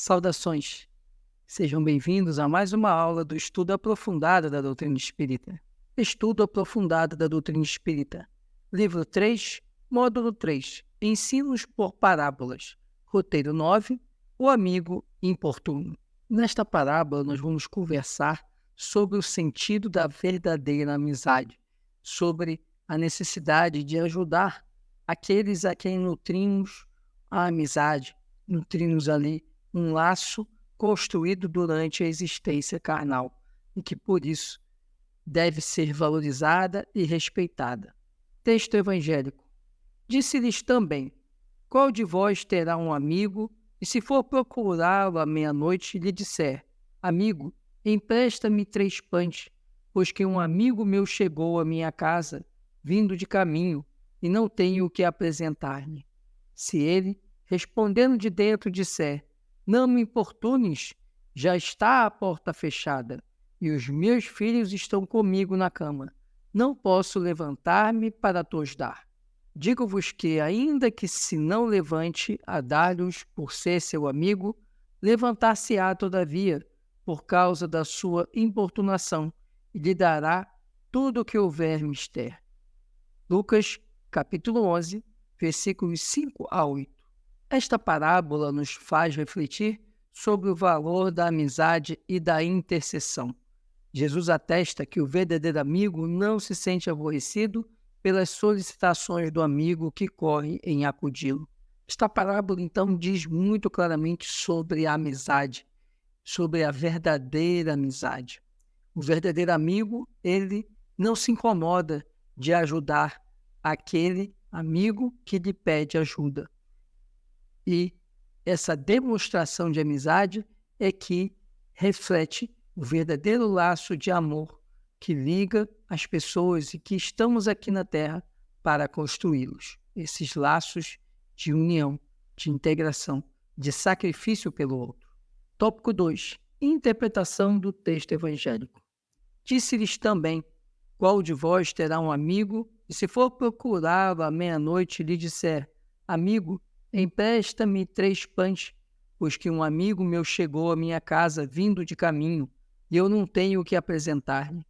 Saudações! Sejam bem-vindos a mais uma aula do Estudo Aprofundado da Doutrina Espírita. Estudo Aprofundado da Doutrina Espírita. Livro 3, Módulo 3. Ensinos por Parábolas. Roteiro 9. O Amigo Importuno. Nesta parábola, nós vamos conversar sobre o sentido da verdadeira amizade, sobre a necessidade de ajudar aqueles a quem nutrimos a amizade, nutrimos ali um laço construído durante a existência carnal e que, por isso, deve ser valorizada e respeitada. Texto evangélico. Disse-lhes também: qual de vós terá um amigo, e se for procurá-lo à meia-noite, lhe disser: amigo, empresta-me 3 pães, pois que um amigo meu chegou à minha casa, vindo de caminho, e não tenho o que apresentar-lhe. Se ele, respondendo de dentro, disser: não me importunes, já está a porta fechada, e os meus filhos estão comigo na cama. Não posso levantar-me para te-os dar. Digo-vos que, ainda que se não levante a dar-lhes por ser seu amigo, levantar-se-á todavia, por causa da sua importunação, e lhe dará tudo o que houver mister. Lucas, capítulo 11, versículos 5 a 8. Esta parábola nos faz refletir sobre o valor da amizade e da intercessão. Jesus atesta que o verdadeiro amigo não se sente aborrecido pelas solicitações do amigo que corre em acudi-lo. Esta parábola, então, diz muito claramente sobre a amizade, sobre a verdadeira amizade. O verdadeiro amigo, ele não se incomoda de ajudar aquele amigo que lhe pede ajuda. E essa demonstração de amizade é que reflete o verdadeiro laço de amor que liga as pessoas e que estamos aqui na Terra para construí-los. Esses laços de união, de integração, de sacrifício pelo outro. Tópico 2. Interpretação do texto evangélico. Disse-lhes também: qual de vós terá um amigo, e se for procurá-lo à meia-noite lhe disser: amigo, empresta-me 3 pães, pois que um amigo meu chegou à minha casa vindo de caminho, e eu não tenho o que apresentar-lhe.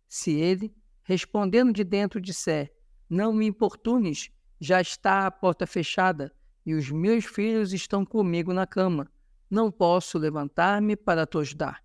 Se ele, respondendo de dentro, disser: não me importunes, já está a porta fechada, e os meus filhos estão comigo na cama, não posso levantar-me para te-os dar.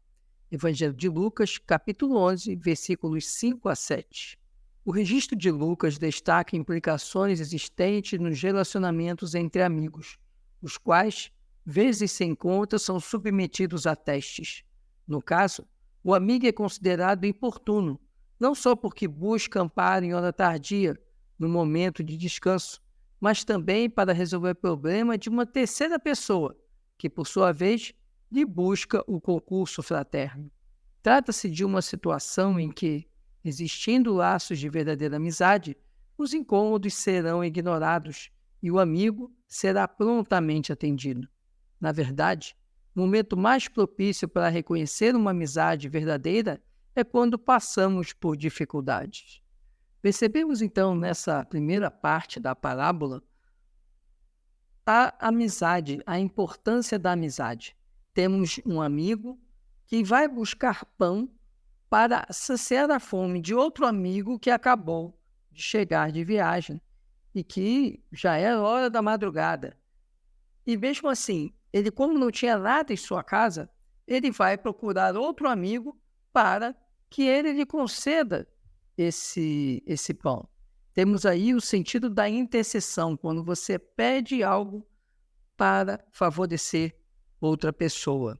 Evangelho de Lucas, capítulo 11, versículos 5 a 7. O registro de Lucas destaca implicações existentes nos relacionamentos entre amigos, os quais, vezes sem conta, são submetidos a testes. No caso, o amigo é considerado importuno, não só porque busca amparo em hora tardia, no momento de descanso, mas também para resolver o problema de uma terceira pessoa, que, por sua vez, lhe busca o concurso fraterno. Trata-se de uma situação em que, existindo laços de verdadeira amizade, os incômodos serão ignorados e o amigo será prontamente atendido. Na verdade, o momento mais propício para reconhecer uma amizade verdadeira é quando passamos por dificuldades. Percebemos então nessa primeira parte da parábola a amizade, a importância da amizade. Temos um amigo que vai buscar pão para saciar a fome de outro amigo que acabou de chegar de viagem e que já era hora da madrugada. E mesmo assim, ele, como não tinha nada em sua casa, ele vai procurar outro amigo para que ele lhe conceda esse pão. Temos aí o sentido da intercessão, quando você pede algo para favorecer outra pessoa.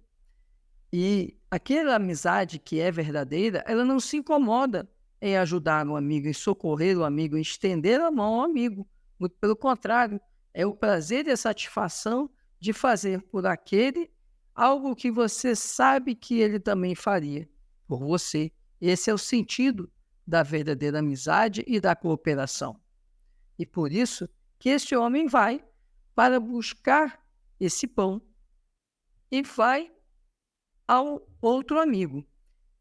E aquela amizade que é verdadeira, ela não se incomoda em ajudar o amigo, em socorrer o amigo, em estender a mão ao amigo. Muito pelo contrário, é o prazer e a satisfação de fazer por aquele algo que você sabe que ele também faria por você. Esse é o sentido da verdadeira amizade e da cooperação. E por isso que este homem vai para buscar esse pão e vai ao outro amigo.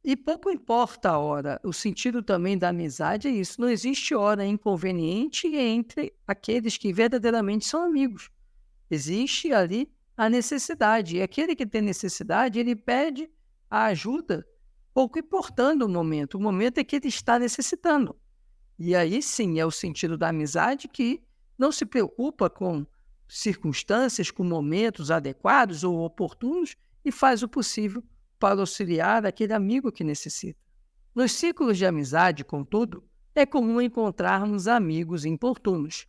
E pouco importa a hora, o sentido também da amizade é isso, não existe hora inconveniente entre aqueles que verdadeiramente são amigos. Existe ali a necessidade. E aquele que tem necessidade, ele pede a ajuda, pouco importando o momento. O momento é que ele está necessitando. E aí sim é o sentido da amizade que não se preocupa com circunstâncias, com momentos adequados ou oportunos e faz o possível para auxiliar aquele amigo que necessita. Nos ciclos de amizade, contudo, é comum encontrarmos amigos importunos.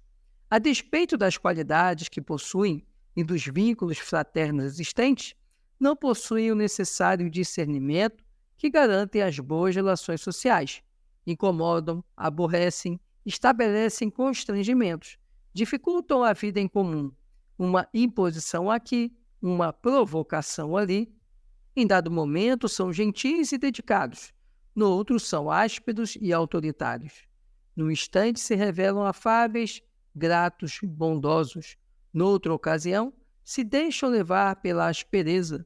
A despeito das qualidades que possuem e dos vínculos fraternos existentes, não possuem o necessário discernimento que garantem as boas relações sociais. Incomodam, aborrecem, estabelecem constrangimentos, dificultam a vida em comum, uma imposição aqui, uma provocação ali. Em dado momento são gentis e dedicados, no outro são ásperos e autoritários. No instante se revelam afáveis, gratos, bondosos. Noutra ocasião, se deixam levar pela aspereza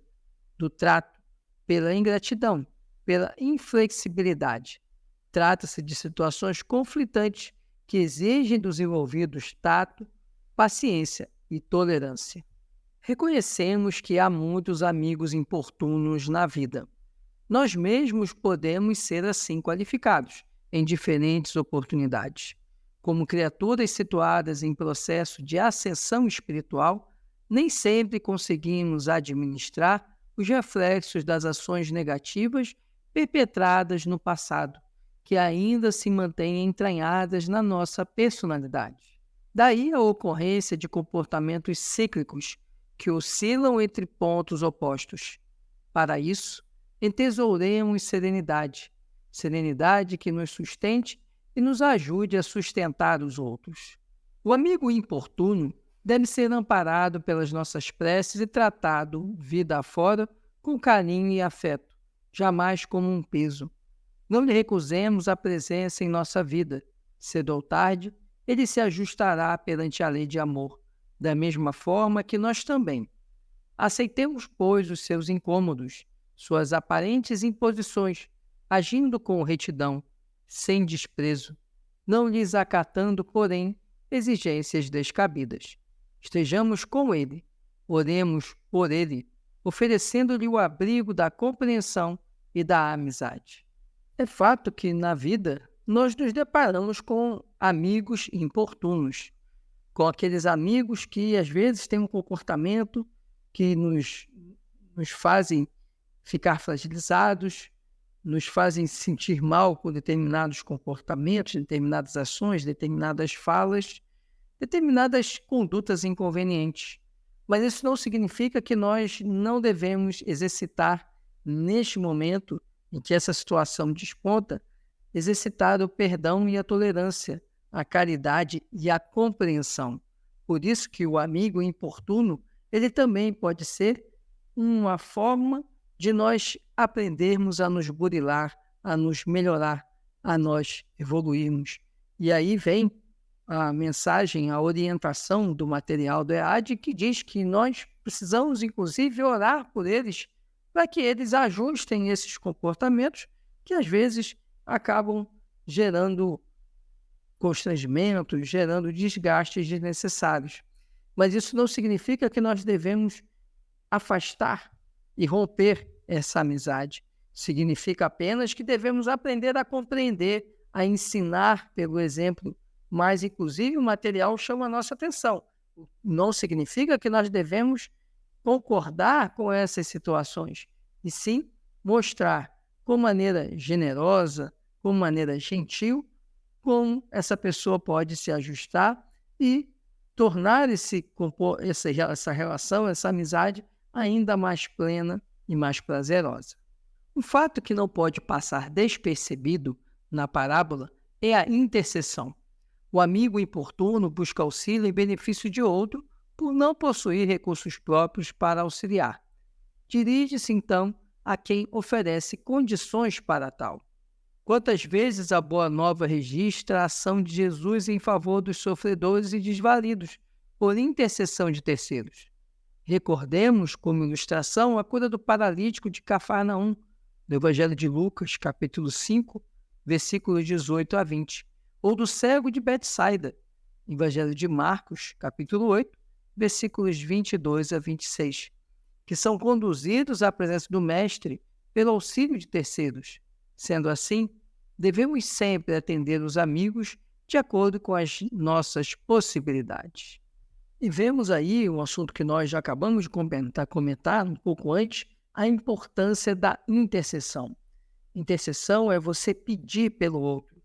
do trato, pela ingratidão, pela inflexibilidade. Trata-se de situações conflitantes que exigem dos envolvidos tato, paciência e tolerância. Reconhecemos que há muitos amigos importunos na vida. Nós mesmos podemos ser assim qualificados em diferentes oportunidades. Como criaturas situadas em processo de ascensão espiritual, nem sempre conseguimos administrar os reflexos das ações negativas perpetradas no passado, que ainda se mantêm entranhadas na nossa personalidade. Daí a ocorrência de comportamentos cíclicos que oscilam entre pontos opostos. Para isso, entesouremos serenidade, serenidade que nos sustente e nos ajude a sustentar os outros. O amigo importuno deve ser amparado pelas nossas preces e tratado, vida afora, com carinho e afeto, jamais como um peso. Não lhe recusemos a presença em nossa vida. Cedo ou tarde, ele se ajustará perante a lei de amor, da mesma forma que nós também. Aceitemos, pois, os seus incômodos, suas aparentes imposições, agindo com retidão, sem desprezo, não lhes acatando, porém, exigências descabidas. Estejamos com ele, oremos por ele, oferecendo-lhe o abrigo da compreensão e da amizade. É fato que, na vida, nós nos deparamos com amigos importunos, com aqueles amigos que, às vezes, têm um comportamento que nos fazem ficar fragilizados, nos fazem sentir mal com determinados comportamentos, determinadas ações, determinadas falas, determinadas condutas inconvenientes. Mas isso não significa que nós não devemos exercitar, neste momento em que essa situação desponta, exercitar o perdão e a tolerância, a caridade e a compreensão. Por isso que o amigo importuno, ele também pode ser uma forma de nós aprendermos a nos burilar, a nos melhorar, a nós evoluirmos. E aí vem a mensagem, a orientação do material do EAD, que diz que nós precisamos, inclusive, orar por eles, para que eles ajustem esses comportamentos que, às vezes, acabam gerando constrangimentos, gerando desgastes desnecessários. Mas isso não significa que nós devemos afastar e romper essa amizade. Significa apenas que devemos aprender a compreender, a ensinar pelo exemplo, mas inclusive o material chama a nossa atenção. Não significa que nós devemos concordar com essas situações, e sim mostrar com maneira generosa, com maneira gentil, como essa pessoa pode se ajustar e tornar essa relação, essa amizade, ainda mais plena e mais prazerosa. Um fato que não pode passar despercebido na parábola é a intercessão. O amigo importuno busca auxílio em benefício de outro por não possuir recursos próprios para auxiliar. Dirige-se, então, a quem oferece condições para tal. Quantas vezes a Boa Nova registra a ação de Jesus em favor dos sofredores e desvalidos, por intercessão de terceiros. Recordemos, como ilustração, a cura do paralítico de Cafarnaum, do Evangelho de Lucas, capítulo 5, versículos 18 a 20, ou do cego de Betsaida, Evangelho de Marcos, capítulo 8, versículos 22 a 26, que são conduzidos à presença do Mestre pelo auxílio de terceiros. Sendo assim, devemos sempre atender os amigos de acordo com as nossas possibilidades. E vemos aí um assunto que nós já acabamos de comentar um pouco antes, a importância da intercessão. Intercessão é você pedir pelo outro.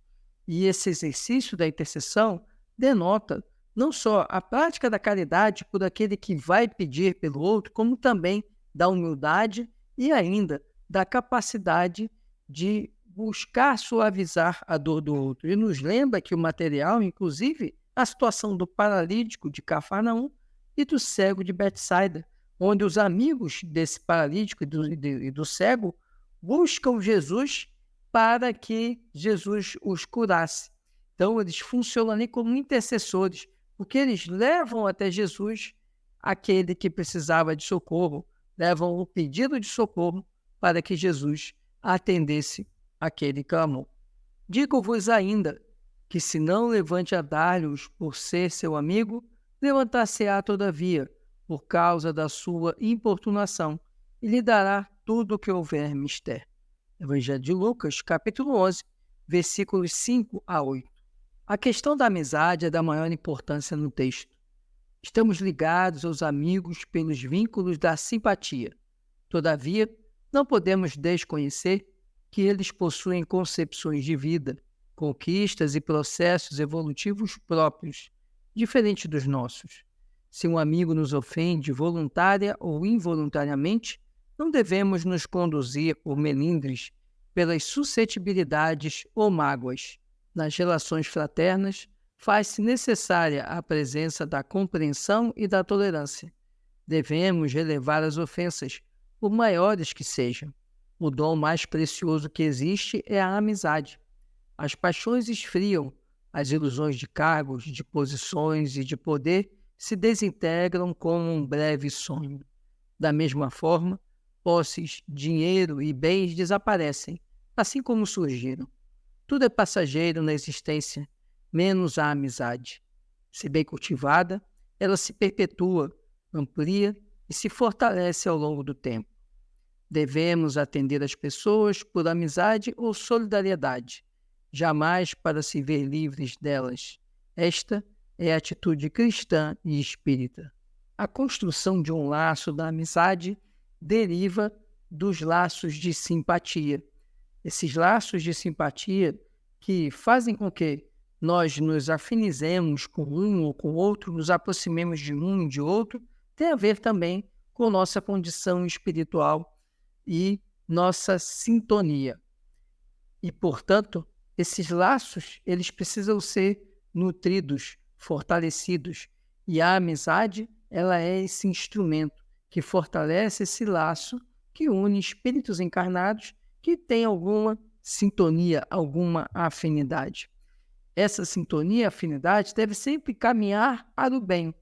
E esse exercício da intercessão denota não só a prática da caridade por aquele que vai pedir pelo outro, como também da humildade e ainda da capacidade de buscar suavizar a dor do outro. E nos lembra que o material, inclusive, a situação do paralítico de Cafarnaum e do cego de Betsaida, onde os amigos desse paralítico e do cego buscam Jesus para que Jesus os curasse. Então, eles funcionam ali como intercessores, porque eles levam até Jesus aquele que precisava de socorro, levam o pedido de socorro para que Jesus atendesse aquele clamor. Digo-vos ainda que, se não levante a dar-lhes por ser seu amigo, levantar-se-á todavia, por causa da sua importunação, e lhe dará tudo o que houver mister. Evangelho de Lucas, capítulo 11, versículos 5 a 8. A questão da amizade é da maior importância no texto. Estamos ligados aos amigos pelos vínculos da simpatia. Todavia, não podemos desconhecer que eles possuem concepções de vida, conquistas e processos evolutivos próprios, diferentes dos nossos. Se um amigo nos ofende voluntária ou involuntariamente, não devemos nos conduzir por melindres pelas suscetibilidades ou mágoas. Nas relações fraternas, faz-se necessária a presença da compreensão e da tolerância. Devemos relevar as ofensas, por maiores que sejam. O dom mais precioso que existe é a amizade. As paixões esfriam, as ilusões de cargos, de posições e de poder se desintegram como um breve sonho. Da mesma forma, posses, dinheiro e bens desaparecem, assim como surgiram. Tudo é passageiro na existência, menos a amizade. Se bem cultivada, ela se perpetua, amplia e se fortalece ao longo do tempo. Devemos atender as pessoas por amizade ou solidariedade, jamais para se ver livres delas. Esta é a atitude cristã e espírita. A construção de um laço da amizade deriva dos laços de simpatia. Esses laços de simpatia que fazem com que nós nos afinizemos com um ou com outro, nos aproximemos de um e de outro, tem a ver também com nossa condição espiritual e nossa sintonia. E, portanto, esses laços, eles precisam ser nutridos, fortalecidos. E a amizade, ela é esse instrumento que fortalece esse laço que une espíritos encarnados que têm alguma sintonia, alguma afinidade. Essa sintonia e afinidade deve sempre caminhar para o bem,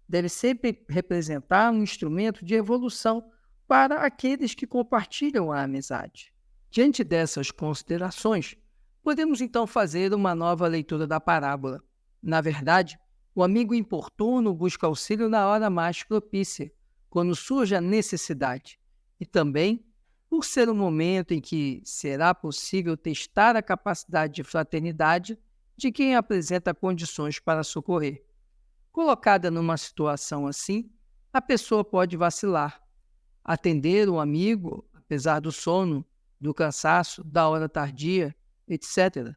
deve sempre representar um instrumento de evolução para aqueles que compartilham a amizade. Diante dessas considerações, podemos então fazer uma nova leitura da parábola. Na verdade, o amigo importuno busca auxílio na hora mais propícia, quando surge a necessidade, e também por ser um momento em que será possível testar a capacidade de fraternidade de quem apresenta condições para socorrer. Colocada numa situação assim, a pessoa pode vacilar, atender o amigo, apesar do sono, do cansaço, da hora tardia, etc.,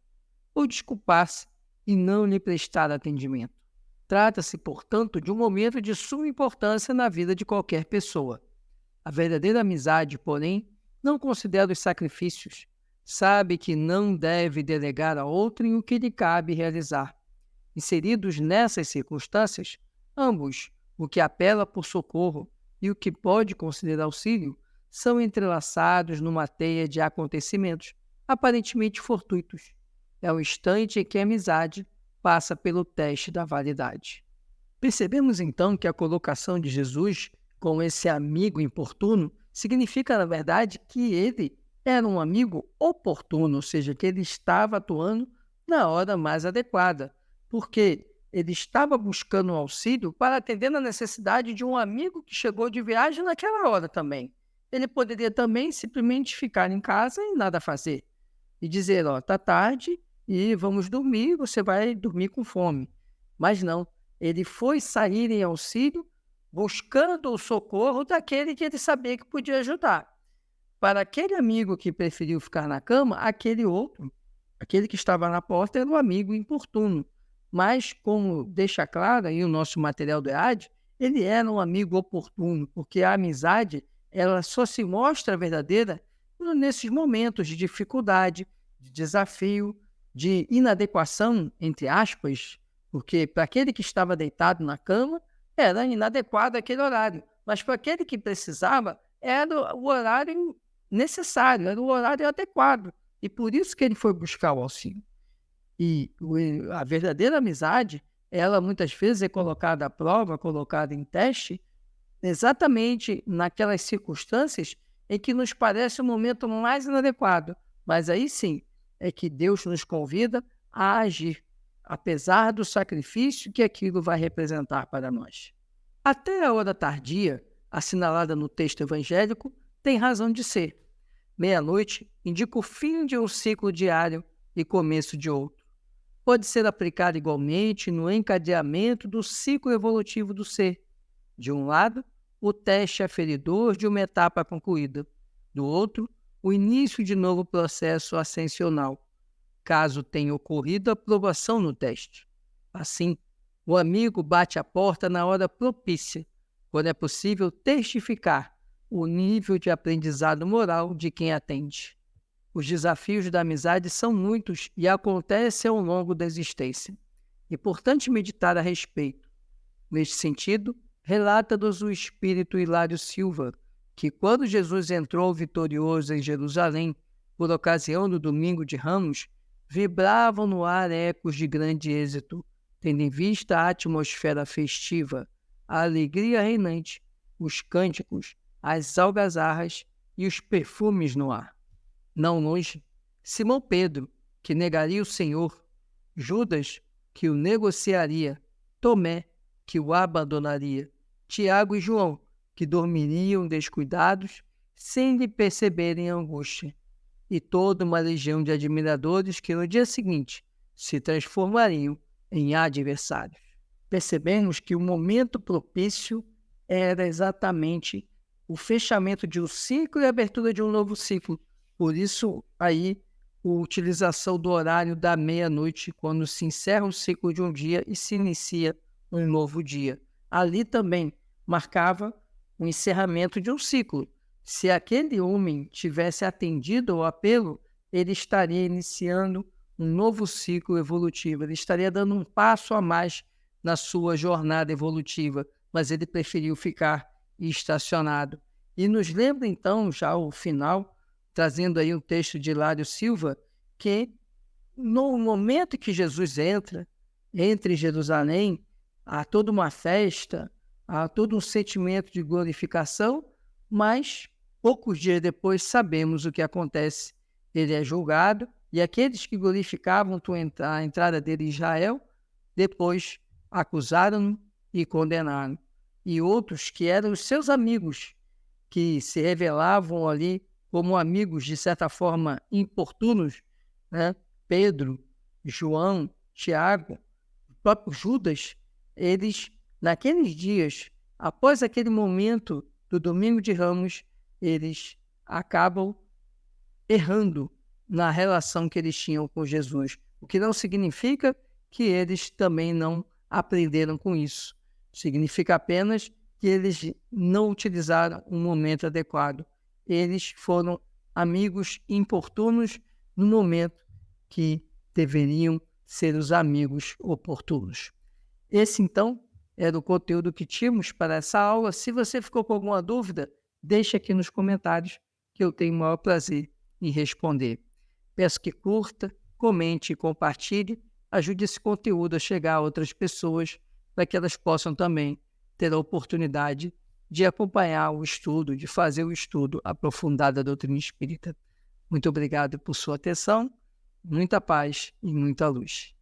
ou desculpar-se e não lhe prestar atendimento. Trata-se, portanto, de um momento de suma importância na vida de qualquer pessoa. A verdadeira amizade, porém, não considera os sacrifícios, sabe que não deve delegar a outrem o que lhe cabe realizar. Inseridos nessas circunstâncias, ambos, o que apela por socorro e o que pode considerar auxílio, são entrelaçados numa teia de acontecimentos aparentemente fortuitos. É o instante em que a amizade passa pelo teste da validade. Percebemos então que a colocação de Jesus com esse amigo importuno significa, na verdade, que ele era um amigo oportuno, ou seja, que ele estava atuando na hora mais adequada, porque ele estava buscando um auxílio para atender a necessidade de um amigo que chegou de viagem naquela hora também. Ele poderia também simplesmente ficar em casa e nada fazer. E dizer, ó, tá tarde e vamos dormir, você vai dormir com fome. Mas não, ele foi sair em auxílio buscando o socorro daquele que ele sabia que podia ajudar. Para aquele amigo que preferiu ficar na cama, aquele outro, aquele que estava na porta, era um amigo importuno. Mas, como deixa claro aí o nosso material do EAD, ele era um amigo oportuno, porque a amizade ela só se mostra verdadeira nesses momentos de dificuldade, de desafio, de inadequação, entre aspas, porque para aquele que estava deitado na cama, era inadequado aquele horário, mas para aquele que precisava, era o horário necessário, era o horário adequado, e por isso que ele foi buscar o auxílio. E a verdadeira amizade, ela muitas vezes é colocada à prova, colocada em teste, exatamente naquelas circunstâncias em que nos parece o momento mais inadequado. Mas aí sim, é que Deus nos convida a agir, apesar do sacrifício que aquilo vai representar para nós. Até a hora tardia, assinalada no texto evangélico, tem razão de ser. Meia-noite indica o fim de um ciclo diário e começo de outro. Pode ser aplicado igualmente no encadeamento do ciclo evolutivo do ser. De um lado, o teste aferidor de uma etapa concluída. Do outro, o início de novo processo ascensional, caso tenha ocorrido a aprovação no teste. Assim, o amigo bate a porta na hora propícia, quando é possível testificar o nível de aprendizado moral de quem atende. Os desafios da amizade são muitos e acontecem ao longo da existência. Importante meditar a respeito. Neste sentido, relata-nos o espírito Hilário Silva, que quando Jesus entrou vitorioso em Jerusalém, por ocasião do Domingo de Ramos, vibravam no ar ecos de grande êxito, tendo em vista a atmosfera festiva, a alegria reinante, os cânticos, as algazarras e os perfumes no ar. Não longe, Simão Pedro, que negaria o Senhor, Judas, que o negociaria, Tomé, que o abandonaria, Tiago e João, que dormiriam descuidados, sem lhe perceberem a angústia, e toda uma legião de admiradores que no dia seguinte se transformariam em adversários. Percebemos que o momento propício era exatamente o fechamento de um ciclo e a abertura de um novo ciclo. Por isso, aí, a utilização do horário da meia-noite, quando se encerra o ciclo de um dia e se inicia um novo dia. Ali também marcava o encerramento de um ciclo. Se aquele homem tivesse atendido ao apelo, ele estaria iniciando um novo ciclo evolutivo, ele estaria dando um passo a mais na sua jornada evolutiva, mas ele preferiu ficar estacionado. E nos lembra, então, já o final, trazendo aí um texto de Hilário Silva, que no momento que Jesus entra em Jerusalém, há toda uma festa, há todo um sentimento de glorificação, mas poucos dias depois sabemos o que acontece. Ele é julgado e aqueles que glorificavam a entrada dele em Israel, depois acusaram-no e condenaram. E outros que eram os seus amigos, que se revelavam ali como amigos, de certa forma, importunos, né? Pedro, João, Tiago, o próprio Judas, eles, naqueles dias, após aquele momento do Domingo de Ramos, eles acabam errando na relação que eles tinham com Jesus, o que não significa que eles também não aprenderam com isso. Significa apenas que eles não utilizaram um momento adequado. Eles foram amigos importunos no momento que deveriam ser os amigos oportunos. Esse, então, era o conteúdo que tínhamos para essa aula. Se você ficou com alguma dúvida, deixe aqui nos comentários, que eu tenho o maior prazer em responder. Peço que curta, comente e compartilhe. Ajude esse conteúdo a chegar a outras pessoas, para que elas possam também ter a oportunidade de acompanhar o estudo, de fazer o estudo aprofundado da doutrina espírita. Muito obrigado por sua atenção, muita paz e muita luz.